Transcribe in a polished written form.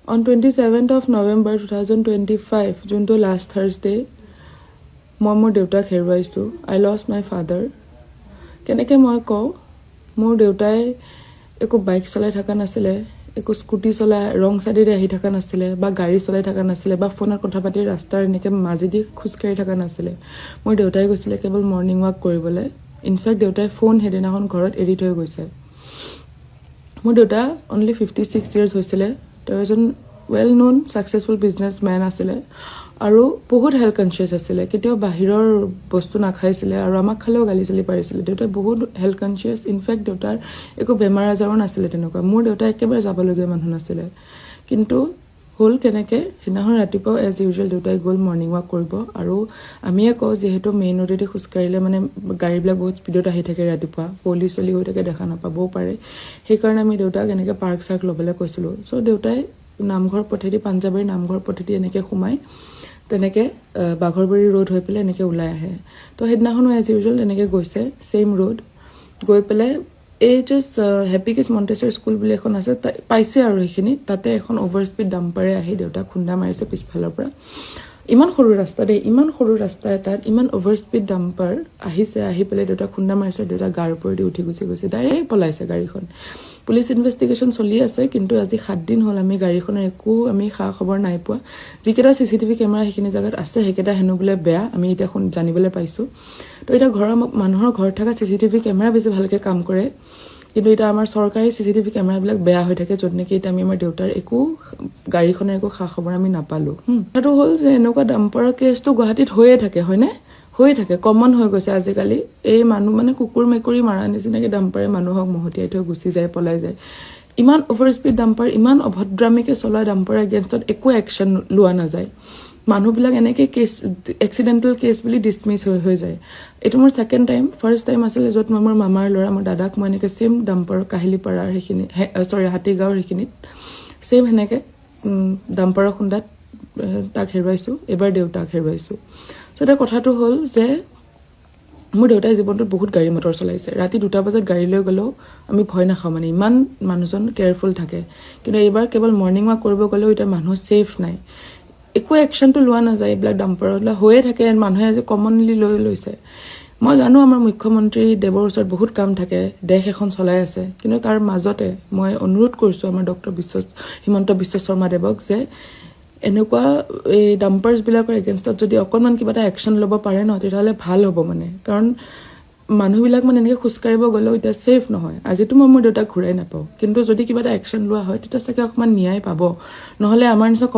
On 27th of November 2025, যোনটো last Thursday, মই মোৰ দেউতাক হেৰুৱাইছো. I lost my father. কেনেকৈ মই কওঁ, মোৰ দেউতাই একো বাইক চলাই থকা নাছিলে, একো স্কুটি চলাই ৰং চাইডেৰে আহি থকা নাছিলে, বা গাড়ী চলাই থকা নাছিলে, বা ফোনত কথা পাতি ৰাস্তাৰ এনেকৈ মাজেদি খোজকাঢ়ি থকা নাছিলে. মোৰ দেউতাই গৈছিলে কেৱল মৰ্ণিং ৱাক কৰিবলৈ. ইনফেক্ট দেউতাই ফোন সেইদিনাখন ঘৰত এৰি থৈ গৈছে. মোৰ দেউতা অনলি 56 years হৈছিলে. তেওঁ এজন ৱেল ন'ন ছাকচেছফুল বিজনেছমেন আছিলে আৰু বহুত হেল্থ কনচিয়াছ আছিলে. কেতিয়াও বাহিৰৰ বস্তু নাখাইছিলে আৰু আমাক খালেও গালি চালি পাৰিছিলে. দেউতাই বহুত হেল্থ কনচিয়াছ. ইনফেক্ট দেউতাৰ একো বেমাৰ আজাৰো নাছিলে তেনেকুৱা. মোৰ দেউতাই একেবাৰে যাবলগীয়া মানুহ নাছিলে. কিন্তু হ'ল কেনেকৈ, সেইদিনাখন ৰাতিপুৱা এজ ইউজুৱেল দেউতাই গ'ল মৰ্ণিং ৱাক কৰিব. আৰু আমিয়ে কওঁ যিহেতু মেইন ৰোডেদি খোজকাঢ়িলে মানে গাড়ীবিলাক বহুত স্পীডত আহি থাকে ৰাতিপুৱা, পলি চলি হৈ থাকে, দেখা নাপাবও পাৰে. সেইকাৰণে আমি দেউতাক এনেকৈ পাৰ্ক চাৰ্ক ল'বলৈ কৈছিলোঁ. চ' দেউতাই নামঘৰ পথেদি, পাঞ্জাবাৰী নামঘৰ পথেদি এনেকৈ সোমাই তেনেকৈ বাঘৰবাৰী ৰোড হৈ পেলাই এনেকৈ ওলাই আহে. তো সেইদিনাখনো এজ ইউজুৱেল তেনেকৈ গৈছে ছেইম ৰোড গৈ পেলাই এই জাষ্ট হেপী কিডছ মণ্টেছৰী স্কুল বুলি এখন আছে, পাইছে আৰু সেইখিনি তাতে এখন অভাৰ স্পীড ডাম্পাৰে আহি দেউতাক খুন্দা মাৰিছে পিছফালৰ পৰা. ইমান সৰু ৰাস্তা দেই, ইমান সৰু ৰাস্তা এটাত ইমান অভাৰ স্পীড ডাম্পাৰ আহিছে, আহি পেলাই দেউতাক খুন্দা মাৰিছে. দেউতাক গাৰ ওপৰেদি উঠি গুচি গৈছে, ডাইৰেক্ট পলাইছে গাড়ীখন. পুলিচ ইনভেষ্টিগেশ্যন চলি আছে, কিন্তু আজি 7 দিন হ'ল আমি গাড়ীখনৰ একো খা খবৰ নাই পোৱা. যিকেইটা CCTV কেমেৰা সেইখিনি জেগাত আছে সেইকেইটা হেনো বোলে বেয়া, আমি এতিয়া জানিবলৈ পাইছোঁ. তো এতিয়া মানুহৰ ঘৰত থকা CCTV কেমেৰা বেছি ভালকৈ কাম কৰে, কিন্তু এতিয়া আমাৰ চৰকাৰী CCTV কেমেৰাবিলাক বেয়া হৈ থাকে, য'ত নেকি এতিয়া আমি আমাৰ দেউতাৰ গাড়ীখনৰ একো খা খবৰ আমি নাপালোঁ. কথাটো হ'ল যে এনেকুৱা ডাম্পাৰৰ কেছটো গুৱাহাটীত হৈয়ে থাকে, হয়নে? হৈয়ে থাকে, কমন হৈ গৈছে আজিকালি. এই মানুহ মানে কুকুৰ মেকুৰী মাৰা নিচিনাকৈ ডাম্পাৰে মানুহক মহতিয়াই থৈ গুচি যায়, পলাই যায়. ইমান অভাৰ স্পীড ডাম্পাৰ, ইমান অভদ্ৰামীকৈ চলোৱা ডাম্পাৰ এগেইনষ্টত একো একশ্যন লোৱা নাযায়. মানুহবিলাক এনেকৈ এক্সিডেণ্টেল কেছ বুলি ডিছমিছ হৈ যায়. এইটো মোৰ ছেকেণ্ড টাইম. ফাৰ্ষ্ট টাইম আছিলে য'ত মই মোৰ মামাৰ ল'ৰা, মোৰ দাদাক মই এনেকৈ ছেইম ডাম্পাৰ কাহিলীপাৰাৰ সেইখিনি হাতীগাঁৱৰ সেইখিনিত ছেইম সেনেকৈ ডাম্পাৰৰ খুন্দাত তাক হেৰুৱাইছোঁ. এইবাৰ দেউতাক হেৰুৱাইছোঁ. চ' এতিয়া কথাটো হ'ল যে মোৰ দেউতাই জীৱনটোত বহুত গাড়ী মটৰ চলাইছে. ৰাতি 2টা বজাত গাড়ী লৈ গ'লেও আমি ভয় নাখাওঁ, মানে ইমান মানুহজন কেয়াৰফুল থাকে. কিন্তু এইবাৰ কেৱল মৰ্ণিং ৱাক কৰিব গ'লেও এতিয়া মানুহ ছেফ নাই, একো একশ্যনটো লোৱা নাযায়. এইবিলাক ডাম্পাৰবিলাক হৈয়ে থাকে, মানুহে আজি কমনলি লৈছে. মই জানো আমাৰ মুখ্যমন্ত্ৰী দেৱৰ ওচৰত বহুত কাম থাকে, দেশ এখন চলাই আছে, কিন্তু তাৰ মাজতে মই অনুৰোধ কৰিছোঁ আমাৰ হিমন্ত বিশ্ব শৰ্মা দেৱক যে এনেকুৱা এই ডাম্পাৰ্ছবিলাকৰ এগেইনষ্টত যদি অকণমান কিবা এটা একশ্যন ল'ব পাৰে ন, তেতিয়াহ'লে ভাল হ'ব মানে. কাৰণ মানুহবিলাক মানে এনেকৈ খোজকাঢ়িব গ'লেও এতিয়া ছেফ নহয়. আজিতো মই মোৰ দেউতাক ঘূৰাই নাপাওঁ, কিন্তু যদি কিবা এটা একশ্যন লোৱা হয় তেতিয়া চাগে অকণমান ন্যায় পাব. নহ'লে আমাৰ নিচিনা